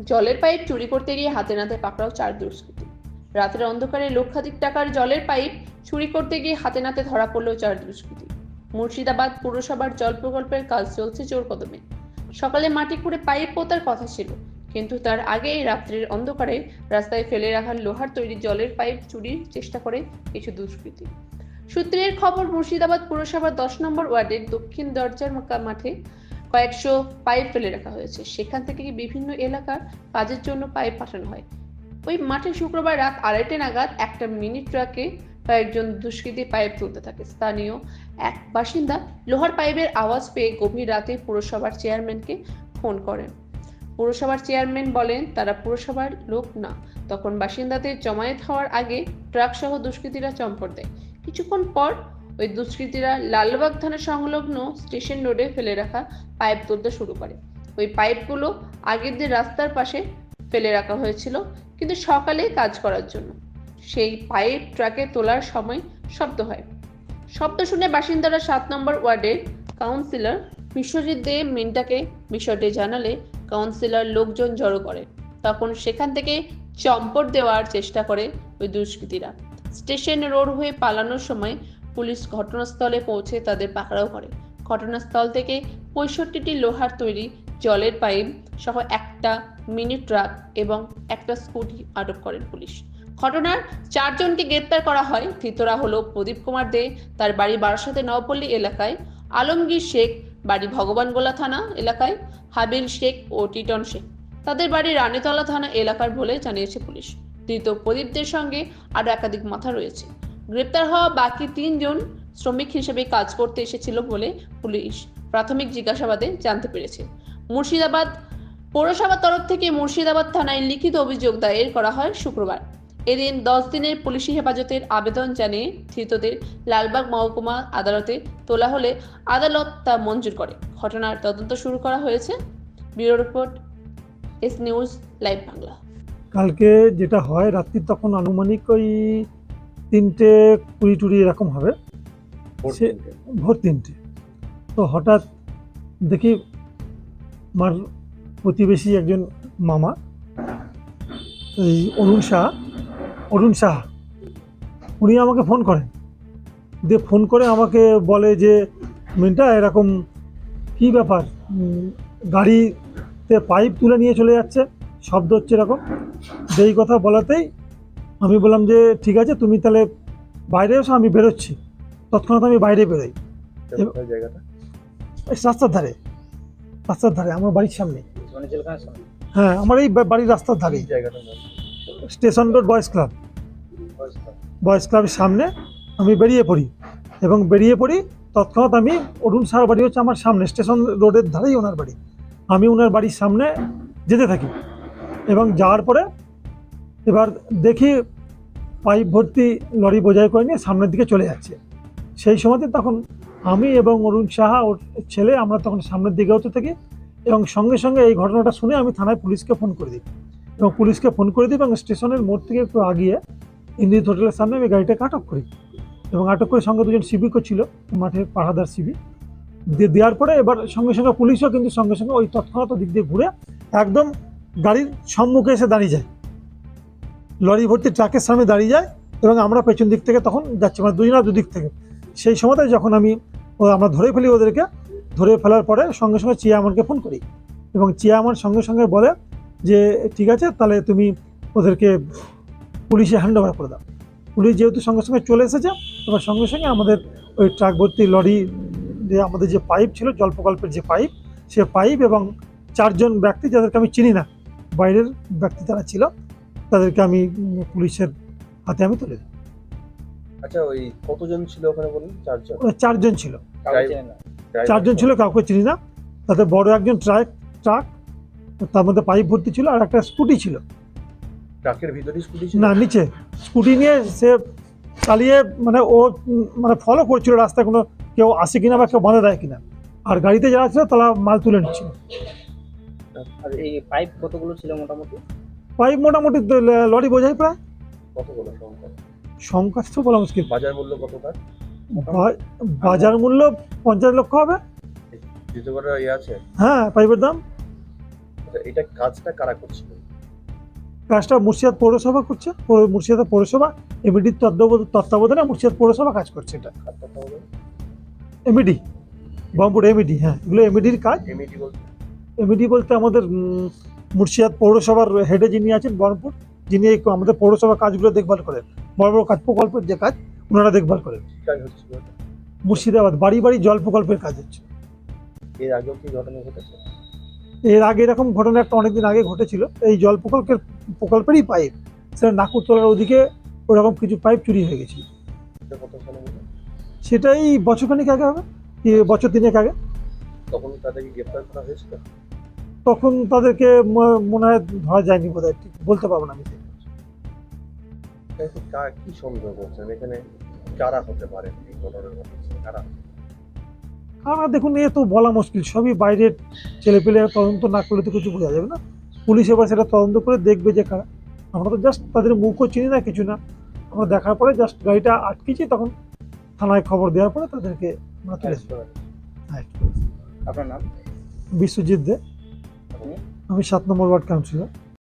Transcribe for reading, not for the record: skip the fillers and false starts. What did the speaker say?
জলের পাইপ চুরি করতে গিয়ে হাতে নাতে পাকড়াও 4 দুষ্কৃতী। রাতের অন্ধকারে লক্ষাধিক টাকার জলের পাইপ চুরি করতে গিয়ে হাতে নাতে ধরা পড়ল 4 দুষ্কৃতী। মুর্শিদাবাদ পুরসভার জল প্রকল্পের কাজ চলছে জোর কদমে। সকালে মাটি খুঁড়ে পাইপ পোতার কথা ছিল, কিন্তু তার আগেই রাত্রির অন্ধকারে রাস্তায় ফেলে রাখা লোহার তৈরি জলের পাইপ চুরির চেষ্টা করে কিছু দুষ্কৃতী। সূত্রের খবর, মুর্শিদাবাদ পুরসভার 10 নম্বর ওয়ার্ডের দক্ষিণ দরজার মাঠে কয়েকশো পাইপ ফেলে রাখা হয়েছে। সেখান থেকে বিভিন্ন এলাকার কাজের জন্য পাইপ পাঠানো হয়। ওই মাঠে শুক্রবার রাত 2:30 নাগাদ একটা মিনি ট্রাকে কয়েকজন দুষ্কৃতী পাইপ তুলতে থাকে। স্থানীয় এক বাসিন্দা লোহার পাইপের আওয়াজ পেয়ে গভীর রাতে পুরসভার চেয়ারম্যানকে ফোন করেন। পুরসভার চেয়ারম্যান বলেন তারা পুরসভার লোক না। তখন বাসিন্দাদের জমায়েত হওয়ার আগে ট্রাক সহ দুষ্কৃতীরা চম্পট দেয়। কিছুক্ষণ পর ওই দুষ্কৃতীরা লালবাগ থানা সংলগ্ন স্টেশন রোডে ফেলে রাখা পাইপ তুলতে শুরু করে। ওই পাইপগুলো আগের দিন রাস্তার পাশে ফেলে রাখা হয়েছিল, কিন্তু সকালে কাজ করার জন্য। সেই পাইপ ট্রাকে তোলার সময় শব্দ হয়। শব্দ শুনে বাসিন্দারা 7 নম্বর ওয়ার্ডের কাউন্সিলর বিশ্বজিৎ দে মিন্টাকে বিষয়টি জানালে কাউন্সিলর লোকজন জড়ো করে। তখন সেখান থেকে চম্পট দেওয়ার চেষ্টা করে ওই দুষ্কৃতীরা। স্টেশন রোড হয়ে পালানোর সময় পুলিশ ঘটনাস্থলে পৌঁছে তাদের পাকড়াও করে। ঘটনাস্থল থেকে 65টি লোহার তৈরি জলের পাইপ সহ একটা মিনি ট্রাক এবং একটা স্কুটি আটক করেন পুলিশ। ঘটনার 4 জনকে গ্রেপ্তার করা হয়। ধৃতরা হলো প্রদীপ কুমার দে, তার বাড়ি বারাসাতে নবপল্লী এলাকায়; আলমগীর শেখ, বাড়ি ভগবানগোলা থানা এলাকায়; হাবিল শেখ ও টিটন শেখ, তাদের বাড়ি রানীতলা থানা এলাকার বলে জানিয়েছে পুলিশ। ধৃত প্রদীপদের সঙ্গে আরও একাধিক মাথা রয়েছে। গ্রেপ্তার হওয়া বাকি 3 জন শ্রমিক হিসেবে কাজ করতে এসেছিল বলে পুলিশ প্রাথমিক জিজ্ঞাসাবাদে জানতে পেরেছে। মুর্শিদাবাদ পৌরসভার তরফ থেকে মুর্শিদাবাদ থানায় লিখিত অভিযোগ দায়ের করা হয় শুক্রবার। এদিন 10 দিনের পুলিশি হেফাজতের আবেদন জানিয়ে ধৃতদের লালবাগ মহকুমা আদালতে তোলা হলে আদালত তা মঞ্জুর করে। ঘটনার তদন্ত শুরু করা হয়েছে। Bureau report, S news live Bangla. কালকে যেটা হয় রাত্রি তখন আনুমানিক ওই 3:20 এরকম হবে, সে ভোর 3টে। তো হঠাৎ দেখি আমার প্রতিবেশী একজন মামা, এই অরুণ সাহা, উনি আমাকে ফোন করেন। দিয়ে ফোন করে আমাকে বলে যে মিন্টা এরকম কী ব্যাপার, গাড়িতে পাইপ তুলে নিয়ে চলে যাচ্ছে, শব্দ হচ্ছে এরকম। এই কথা বলাতেই আমি বললাম যে ঠিক আছে, তুমি তাহলে বাইরে এসো, আমি বেরোচ্ছি। তৎক্ষণাৎ আমি বাইরে বেরোই। রাস্তার ধারে আমার বাড়ির সামনে। হ্যাঁ, আমার এই বাড়ির রাস্তার ধারে, স্টেশন রোড বয়েজ ক্লাবের সামনে আমি বেরিয়ে পড়ি। এবং তৎক্ষণাৎ আমি, অরুণ সাহার বাড়ি হচ্ছে আমার সামনে, স্টেশন রোডের ধারেই ওনার বাড়ি। আমি ওনার বাড়ির সামনে যেতে থাকি এবং যাওয়ার পরে এবার দেখি পাইপ ভর্তি লরি বোঝাই করে নিয়ে সামনের দিকে চলে যাচ্ছে। সেই সময়তে তখন আমি এবং অরুণ সাহা, ওর ছেলে, আমরা তখন সামনের দিকে হতে থাকি এবং সঙ্গে সঙ্গে এই ঘটনাটা শুনে আমি থানায় পুলিশকে ফোন করে দিই এবং স্টেশনের মোড় থেকে একটু আগিয়ে ইন্দ্রিত হোটেলের সামনে আমি গাড়িটাকে আটক করি এবং আটক করে সঙ্গে 2জন সিভিকও ছিল, মাঠে পাহারাদার সিভিক দেওয়ার পরে এবার সঙ্গে সঙ্গে পুলিশও কিন্তু সঙ্গে সঙ্গে ওই তৎক্ষণাৎ দিক দিয়ে ঘুরে একদম গাড়ির সম্মুখে এসে দাঁড়িয়ে যায়, লরি ভর্তি ট্রাকের সামনে দাঁড়িয়ে যায় এবং আমরা পেছন দিক থেকে তখন যাচ্ছি, মানে দুদিক থেকে। সেই সময়তে যখন আমরা ধরে ফেলি, ওদেরকে ধরে ফেলার পরে সঙ্গে সঙ্গে চেয়ারম্যানকে ফোন করি এবং চেয়ারম্যান সঙ্গে সঙ্গে বলে যে ঠিক আছে, তাহলে তুমি ওদেরকে পুলিশে হ্যান্ড ওভার করে দাও। পুলিশ যেহেতু সঙ্গে সঙ্গে চলে এসেছে, এবার সঙ্গে সঙ্গে আমাদের ওই ট্রাক ভর্তি লরি, যে আমাদের যে পাইপ ছিল, জল প্রকল্পের যে পাইপ, সে পাইপ এবং 4 জন ব্যক্তি যাদেরকে আমি চিনি না, বাইরের ব্যক্তি তারা ছিল, তাদেরকে আমি পুলিশের হাতে আমি তুলে দিই। আচ্ছা, ওই কতজন ছিল ওখানে বলুন? 4 জন। 4 জন ছিল, 4 জন ছিল, কাউকে চিনি না। তাতে বড় একজন ট্রাক, তার মধ্যে পাইপ ভর্তি ছিল, আর একটা স্কুটি ছিল। ট্রাকের ভিতরে স্কুটি ছিল? না, নিচে স্কুটি নিয়ে সে চালিয়ে, মানে ও ফলো করছিল রাস্তায় কোনো কেউ আসে কিনা বা কেউ বাঁধা দেয় কিনা, আর গাড়িতে যারা ছিল তারা মাল তুলে নিচ্ছিল। আর এই পাইপ কতগুলো ছিল মোটামুটি? পাইপ মোটামুটি লরি বোঝাই প্রায়। কতগুলো সংখ্যা তো বলা মুশকিল। বাজার মূল্য কত তার? বাজার মূল্য 50 লক্ষ হবে। আছে? হ্যাঁ, পাইপের দাম। আচ্ছা, এটা কাজটা কারা করছিল? কাজটা মুর্শিদাবাদ পৌরসভা করছে, মুর্শিদাবাদ পৌরসভা এমইডির তত্ত্বাবধানে মুর্শিদাবাদ পৌরসভা কাজ করছে। এটা কার কথা হবে? এমইডি, বহরমপুর এমইডি, হ্যাঁ এগুলো এমইডির কাজ। এমইডি বলতে? এমইডি বলতে আমাদের মুর্শিদাবাদ পৌরসভার হেডে যিনি আছেন বহরমপুর, যিনি এই আমাদের পৌরসভা কাজগুলো দেখভাল করেন, বড় বড় কাজ প্রকল্পের যে কাজ ওনারা দেখভাল করেন। কি কাজ হচ্ছিল এটা? মুর্শিদাবাদ বাড়ি বাড়ি জল প্রকল্পের কাজ হচ্ছে। এর আগেও কি ঘটনা ঘটেছে? এর আগে এরকম ঘটনা একটা অনেকদিন আগে ঘটেছিল, এই জল প্রকল্পেরই পাইপ, সেটা নাকুরতলার ওদিকে ওরকম কিছু পাইপ চুরি হয়ে গেছিল। এটা কত সালে হলো? সেটাই বছরখানিক আগে হবে, বছর তিনেক আগে। তখন তাদেরকে গ্রেফতার করা হয়েছিল? তখন তাদেরকে মনে হয় ধরা যায়নি বোধ হয়, ঠিক বলতে পারবো না আমি। কি সন্দেহ করছেন এখানে? কারা হতে পারে এই ঘটনার ঘটেছে? কারা? কারণ দেখুন এ তো বলা মুশকিল, সবই বাইরের ছেলেপেলে, তদন্ত না করলে তো কিছু বোঝা যাবে না। পুলিশ এবার সেটা তদন্ত করে দেখবে যে কারা। আমরা তো জাস্ট তাদের মুখও চিনি না, কিছু না। আমরা দেখার পরে জাস্ট গাড়িটা আটকেছি, তখন থানায় খবর দেওয়ার পরে তাদেরকে আমরা তুলেছি। আপনার নাম? বিশ্বজিৎ দে, আপনি? আমি 7 নম্বর ওয়ার্ড কাউন্সিলর।